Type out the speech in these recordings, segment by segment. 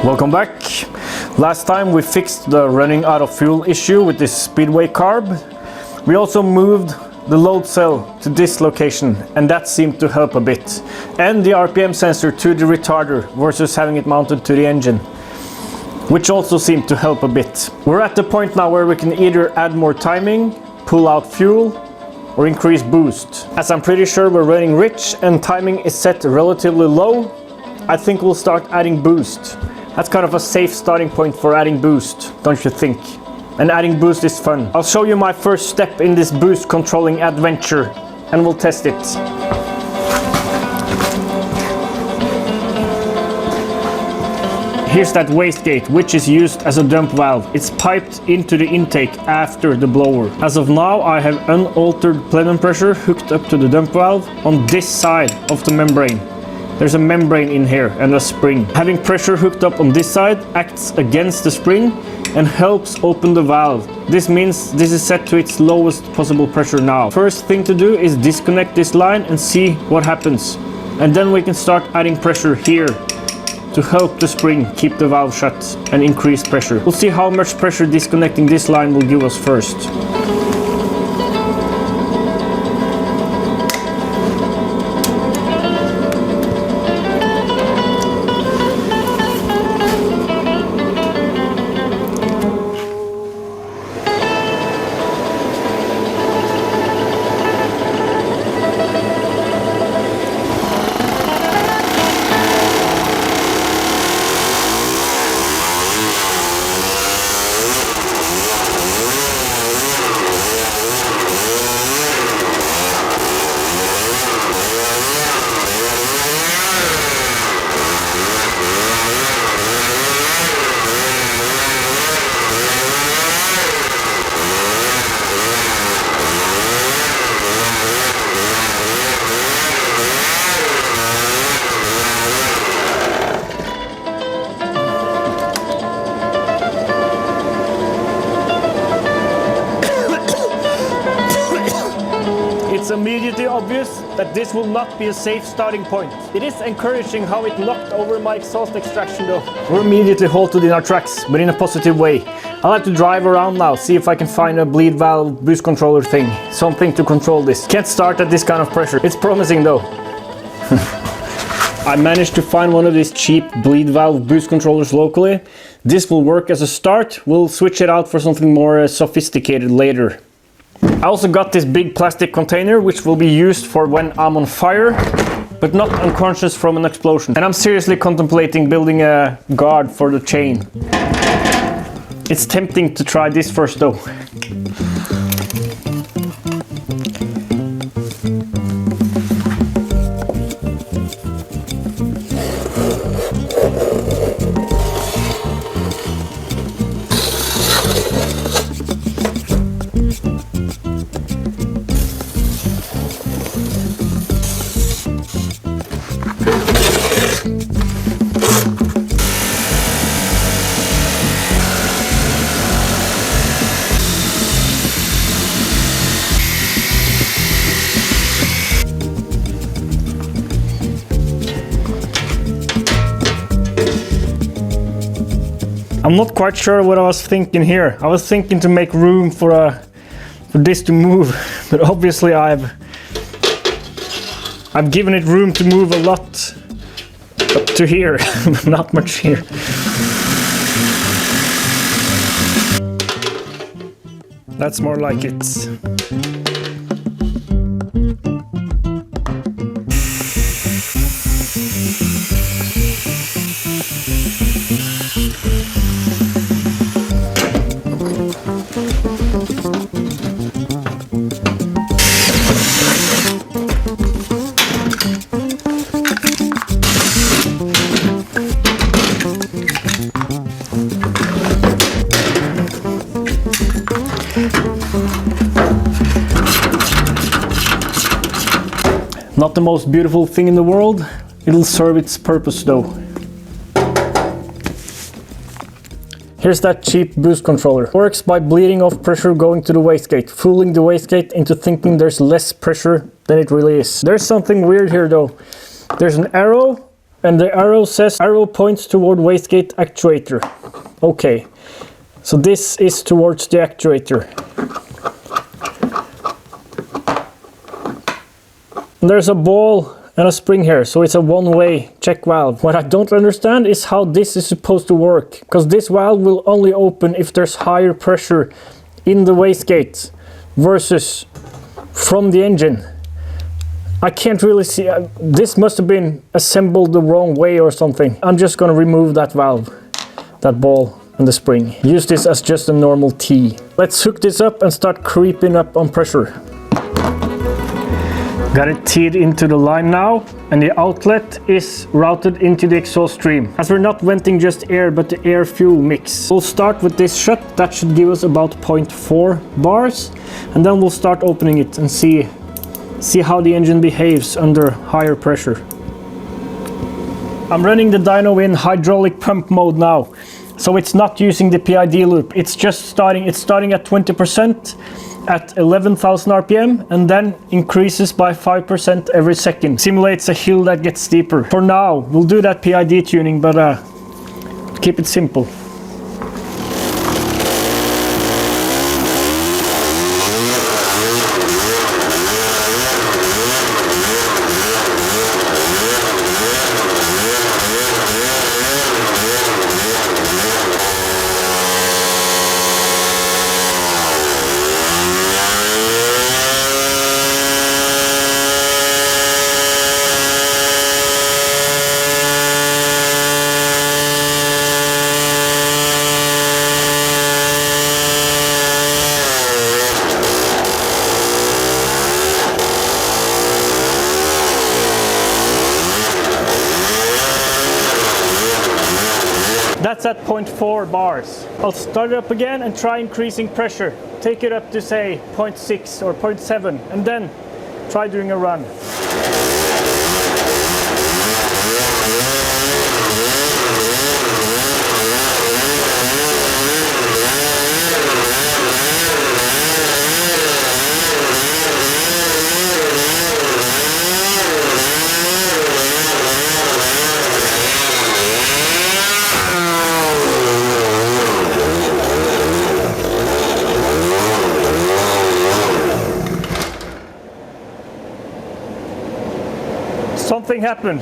Welcome back. Last time we fixed the running out of fuel issue with this speedway carb. We also moved the load cell to this location, and that seemed to help a bit. And the RPM sensor to the retarder versus having it mounted to the engine, which also seemed to help a bit. We're at the point now where we can either add more timing, pull out fuel, or increase boost. As I'm pretty sure we're running rich and timing is set relatively low, I think we'll start adding boost. That's kind of a safe starting point for adding boost, don't you think? And adding boost is fun. I'll show you my first step in this boost controlling adventure, and we'll test it. Here's that wastegate, which is used as a dump valve. It's piped into the intake after the blower. As of now, I have unaltered plenum pressure hooked up to the dump valve on this side of the membrane. There's a membrane in here and a spring. Having pressure hooked up on this side acts against the spring and helps open the valve. This means this is set to its lowest possible pressure now. First thing to do is disconnect this line and see what happens. And then we can start adding pressure here to help the spring keep the valve shut and increase pressure. We'll see how much pressure disconnecting this line will give us first. It's immediately obvious that this will not be a safe starting point. It is encouraging how it knocked over my exhaust extraction though. We're immediately halted in our tracks, but in a positive way. I'll have to drive around now, see if I can find a bleed valve boost controller thing. Something to control this. Can't start at this kind of pressure. It's promising though. I managed to find one of these cheap bleed valve boost controllers locally. This will work as a start. We'll switch it out for something more sophisticated later. I also got this big plastic container which will be used for when I'm on fire, but not unconscious from an explosion. And I'm seriously contemplating building a guard for the chain. It's tempting to try this first though. I'm not quite sure what I was thinking here. I was thinking to make room for this to move, but obviously I've given it room to move a lot up to here, not much here. That's more like it. Not the most beautiful thing in the world. It'll serve its purpose though. Here's that cheap boost controller. Works by bleeding off pressure going to the wastegate, fooling the wastegate into thinking there's less pressure than it really is. There's something weird here though. There's an arrow, and the arrow says arrow points toward wastegate actuator. Okay, so this is towards the actuator. There's a ball and a spring here, so it's a one-way check valve. What I don't understand is how this is supposed to work, because this valve will only open if there's higher pressure in the wastegate versus from the engine. I can't really see, this must have been assembled the wrong way or something. I'm just gonna remove that valve, that ball and the spring. Use this as just a normal T. Let's hook this up and start creeping up on pressure. Got it teed into the line now, and the outlet is routed into the exhaust stream. As we're not venting just air, but the air-fuel mix. We'll start with this shut. That should give us about 0.4 bars, and then we'll start opening it and see how the engine behaves under higher pressure. I'm running the dyno in hydraulic pump mode now, so it's not using the PID loop. It's just starting. It's starting at 20%. At 11,000 RPM, and then increases by 5% every second. Simulates a hill that gets steeper. For now, we'll do that PID tuning, but keep it simple. That's at 0.4 bars. I'll start it up again and try increasing pressure. Take it up to say 0.6 or 0.7, and then try doing a run. Something happened.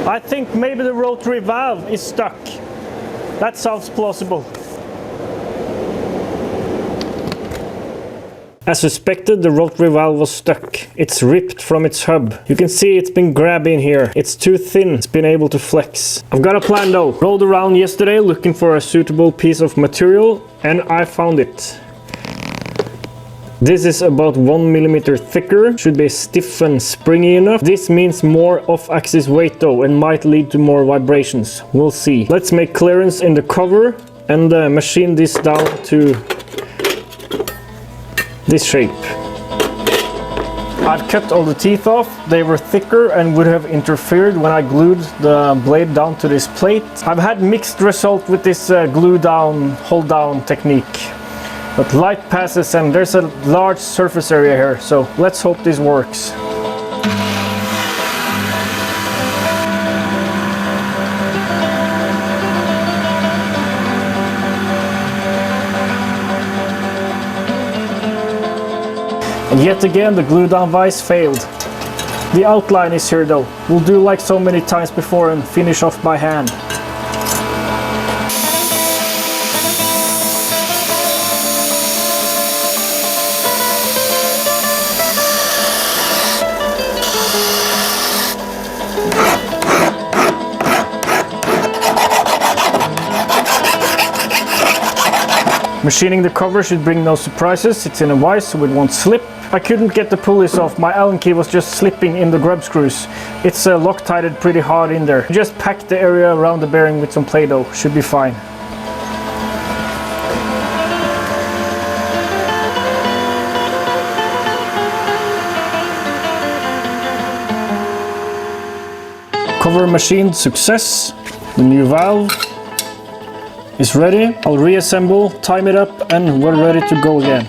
I think maybe the rotary valve is stuck. That sounds plausible. As suspected, the rotary valve was stuck. It's ripped from its hub. You can see it's been grabbing here. It's too thin. It's been able to flex. I've got a plan though. Rolled around yesterday looking for a suitable piece of material, and I found it. This is about 1 millimeter thicker, should be stiff and springy enough. This means more off-axis weight though, and might lead to more vibrations. We'll see. Let's make clearance in the cover and machine this down to this shape. I've cut all the teeth off. They were thicker and would have interfered when I glued the blade down to this plate. I've had mixed result with this glue down, hold down technique. But light passes and there's a large surface area here, so let's hope this works. And yet again the glue down vise failed. The outline is here though. We'll do like so many times before and finish off by hand. Machining the cover should bring no surprises. It's in a vise so it won't slip. I couldn't get the pulleys off. My Allen key was just slipping in the grub screws. It's Loctited pretty hard in there. Just pack the area around the bearing with some Play-Doh. Should be fine. Cover machined, success. The new valve. is ready. I'll reassemble, time it up, and we're ready to go again.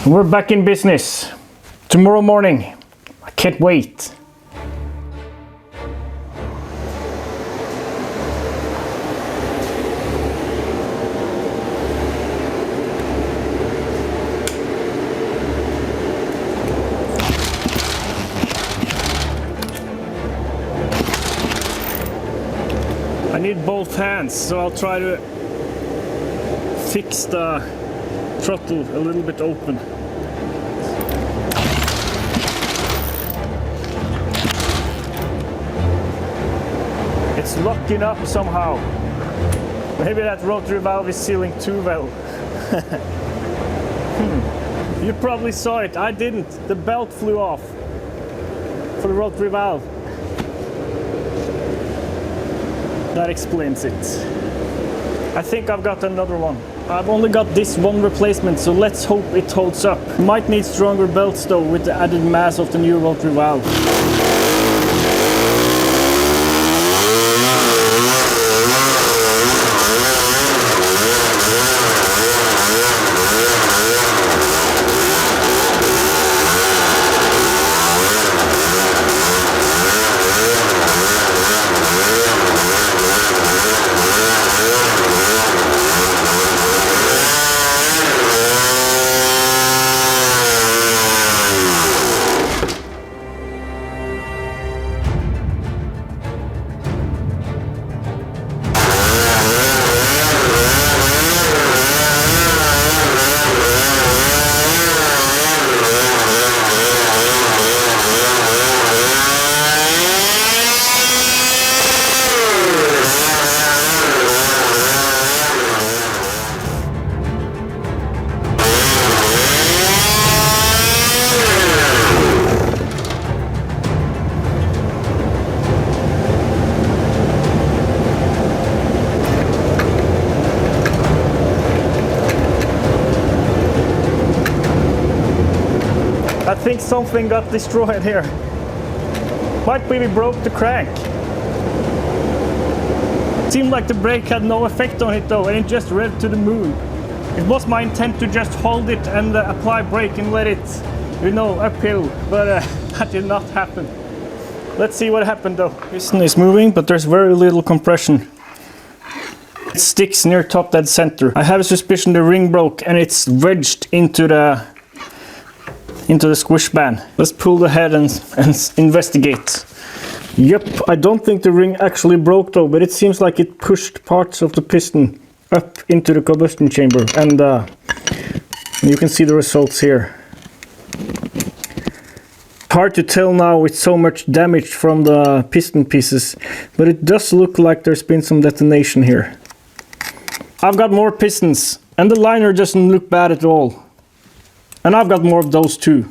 We're back in business. Tomorrow morning. I can't wait. I need both hands, so I'll try to fix the throttle a little bit open. It's locking up somehow. Maybe that rotary valve is sealing too well. You probably saw it, I didn't. The belt flew off for the rotary valve. That explains it. I think I've got another one. I've only got this one replacement, so let's hope it holds up. Might need stronger belts though with the added mass of the new rotary valve. I think something got destroyed here. Might be we broke the crank. Seemed like the brake had no effect on it though, and it just revved to the moon. It was my intent to just hold it and apply brake and let it, you know, uphill, but that did not happen. Let's see what happened though. Piston is moving, but there's very little compression. It sticks near top dead center. I have a suspicion the ring broke and it's wedged into the squish band. Let's pull the head and investigate. Yep, I don't think the ring actually broke though, but it seems like it pushed parts of the piston up into the combustion chamber, and you can see the results here. Hard to tell now with so much damage from the piston pieces, but it does look like there's been some detonation here. I've got more pistons, and the liner doesn't look bad at all. And I've got more of those too.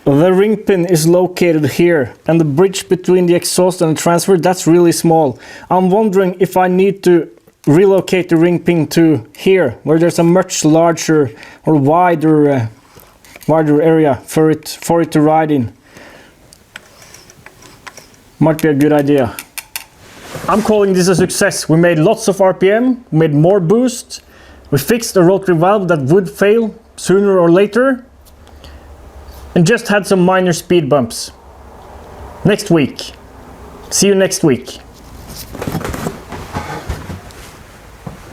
The ring pin is located here, and the bridge between the exhaust and the transfer, that's really small. I'm wondering if I need to relocate the ring pin to here, where there's a much larger or wider area for it to ride in. Might be a good idea. I'm calling this a success. We made lots of RPM, we made more boost, we fixed a rotary valve that would fail sooner or later, and just had some minor speed bumps. Next week. See you next week.